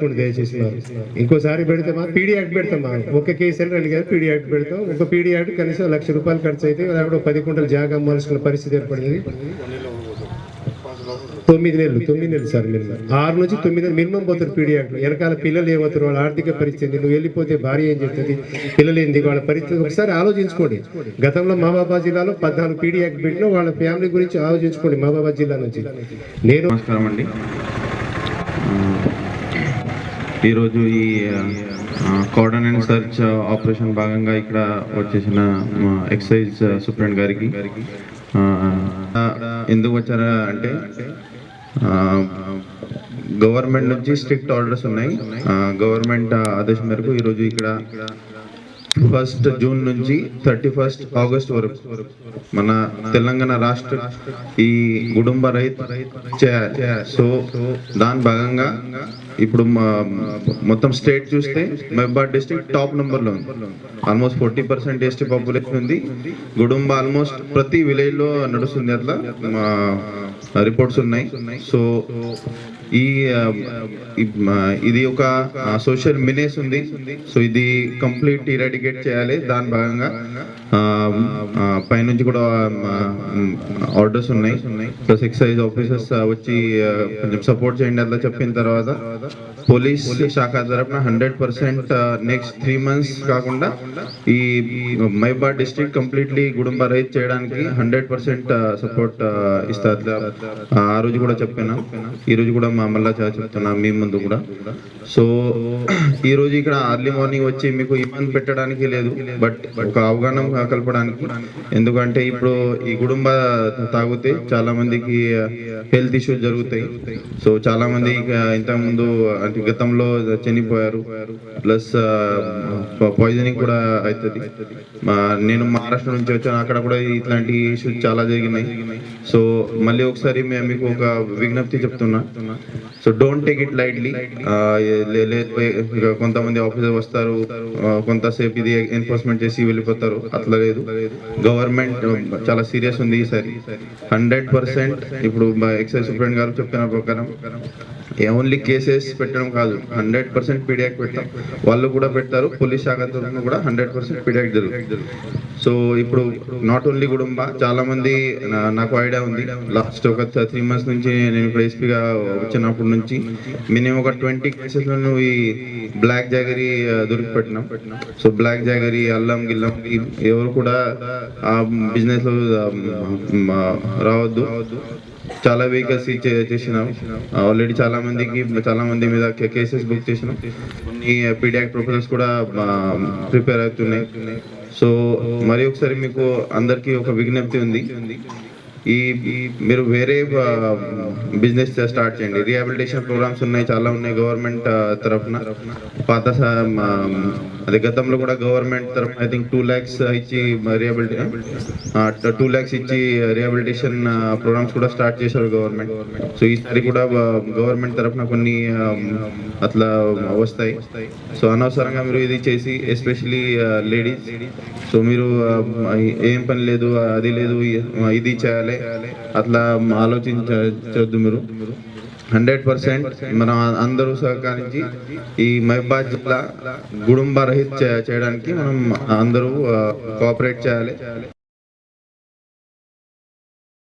చేసుకోండి దయచేసి. ఇంకోసారి పెడితే మా పీడీ యాక్ట్ పెడతాం. ఒక కేసు అని 2 కేసు పీడీ యాక్ట్ పెడతాం. ఒక పీడీ యాక్ట్ కనీసం ₹1,00,000 ఖర్చు అయితే అప్పుడు 10 కుంటలు జాగా అమ్మాల్సిన పరిస్థితి ఏర్పడింది. 9 నెలలు సార్ మినిమం 6 నుంచి 9 నెలలు మినిమం పోతారు పీడీ యాక్ట్. వెనకాల పిల్లలు ఏమవుతారు, వాళ్ళ ఆర్థిక పరిస్థితి, నువ్వు వెళ్ళిపోతే భార్య ఏం చేస్తుంది, పిల్లలు ఏంది, వాళ్ళ పరిస్థితి ఒకసారి ఆలోచించుకోండి. గతంలో మహబూబాబాద్ జిల్లాలో 14 పీడీ యాక్ట్ పెట్టినా వాళ్ళ ఫ్యామిలీ గురించి ఆలోచించుకోండి. మహబూబాబాద్ జిల్లా నుంచి నేను నమస్కారం అండి. ఈరోజు ఈ కార్డన్ అండ్ సర్చ్ ఆపరేషన్ భాగంగా ఇక్కడ వచ్చేసిన ఎక్సైజ్ సూపరింటెండెంట్ గారికి ఎందుకు వచ్చారా అంటే గవర్నమెంట్ నుంచి స్ట్రిక్ట్ ఆర్డర్స్ ఉన్నాయి. గవర్నమెంట్ ఆదేశం మేరకు ఈరోజు ఇక్కడ 1 జూన్ నుంచి 31 ఆగస్ట్ వరకు మన తెలంగాణ రాష్ట్ర ఈ కుటుంబ రైతు చేయాలి. సో దాని భాగంగా ఇప్పుడు మొత్తం స్టేట్ చూస్తే మహబూబాబాద్ డిస్ట్రిక్ట్ టాప్ నెంబర్లో ఉంది. ఆల్మోస్ట్ 40% ఎస్టీ పాపులేషన్ ఉంది. కుటుంబ ఆల్మోస్ట్ ప్రతి విలేజ్ లో నడుస్తుంది. అట్లా రిపోర్ట్స్ ఉన్నాయి. సో ఇది ఒక సోషల్ మినేస్ ఉంది. సో ఇది కంప్లీట్ ఇరాడికేట్ చేయాలి. దాని భాగంగా పైనుంచి కూడా ఆర్డర్స్ ఉన్నాయి. ప్లస్ ఎక్సైజ్ ఆఫీసర్స్ వచ్చి కొంచెం సపోర్ట్ చేయండి అట్లా చెప్పిన తర్వాత పోలీస్ శాఖ తరఫున 100% నెక్స్ట్ 3 months కాకుండా ఈ మహబూబాబాద్ డిస్ట్రిక్ట్ కంప్లీట్లీ కుటుంబ రైతు చేయడానికి 100% సపోర్ట్ ఇస్తారు. ఆ రోజు కూడా చెప్పాను, ఈ రోజు కూడా మళ్ళా చెప్తున్నా మీ ముందు కూడా. సో ఈ రోజు ఇక్కడ అర్లీ మార్నింగ్ వచ్చి మీకు ఇబ్బంది పెట్టడానికి లేదు, బట్ ఒక అవగాహన కలపడానికి. ఎందుకంటే ఇప్పుడు ఈ కుటుంబ తాగితే చాలా మందికి హెల్త్ ఇష్యూస్ జరుగుతాయి. సో చాలా మంది ఇంతకుముందు గతంలో చనిపోయారు. ప్లస్ పాయిజనింగ్ కూడా అవుతుంది. నేను మహారాష్ట్ర నుంచి వచ్చాను, అక్కడ కూడా ఇట్లాంటి ఇష్యూస్ చాలా జరిగినాయి. సో మళ్ళీ ఒకసారి మీకు ఒక విజ్ఞప్తి చెప్తున్నా. So don't take it lightly. కొంతమంది ఆఫీసర్ వస్తారు, కొంతసేపు ఇది ఎన్ఫోర్స్మెంట్ చేసి వెళ్ళిపోతారు. అట్లా లేదు. గవర్నమెంట్ చాలా సీరియస్ ఉంది ఈసారి. 100% ఇప్పుడు ఎక్సైజ్ సూపరింటెండెంట్ గారు చెప్పిన ప్రకారం ఓన్లీ కేసెస్ పెట్టడం కాదు, 100% పీడియాక్ పెడతాం. వాళ్ళు కూడా పెడతారు. పోలీస్ శాఖ తరఫున కూడా 100% పీడియాక్ జరుగుతుంది. సో ఇప్పుడు నాట్ ఓన్లీ కుటుంబ, చాలా మంది నాకు ఐడియా ఉంది. లాస్ట్ ఒక 3 months నుంచి నేను ఇప్పుడు ఎస్పీగా వచ్చినప్పటి నుంచి మినిమం ఒక 20 కేసెస్లను ఈ బ్లాక్ జాగరీ దొరికిపెట్టినాం. సో బ్లాక్ జాగరీ, అల్లం గిల్లం ఎవరు కూడా ఆ బిజినెస్ లో రావద్దు. చాలా వెహికల్స్ చేసినాం ఆల్రెడీ. చాలా మంది మీద కేసెస్ బుక్ చేసినాం. ఈ పీడియాక్ ప్రపోజల్స్ కూడా ప్రిపేర్ అవుతున్నాయి. సో మరి ఒకసారి మీకు అందరికీ ఒక విజ్ఞప్తి ఉంది. ఈ మీరు వేరే బిజినెస్ స్టార్ట్ చేయండి. రీహాబిలిటేషన్ ప్రోగ్రామ్స్ ఉన్నాయి, చాలా ఉన్నాయి గవర్నమెంట్ తరఫున. పాత అదే గతంలో కూడా గవర్నమెంట్ తరఫున ఐ థింక్ 2 lakhs ఇచ్చి రీహాబిలిటేషన్ ప్రోగ్రామ్స్ కూడా స్టార్ట్ చేశారు గవర్నమెంట్. సో ఈసారి కూడా గవర్నమెంట్ తరఫున కొన్ని అట్లా వస్తాయి. సో అనవసరంగా మీరు ఇది చేసి, ఎస్పెషలీ లేడీస్, సో మీరు ఏం పని లేదు, అది లేదు, ఇది చేయాలి అట్లా ఆలోచించవద్దు. మీరు 100% మనం అందరూ సహకరించి ఈ మహబూబాబాద్ జిల్లా కుటుంబ రహిత చేయడానికి మనం అందరూ కోఆపరేట్ చేయాలి.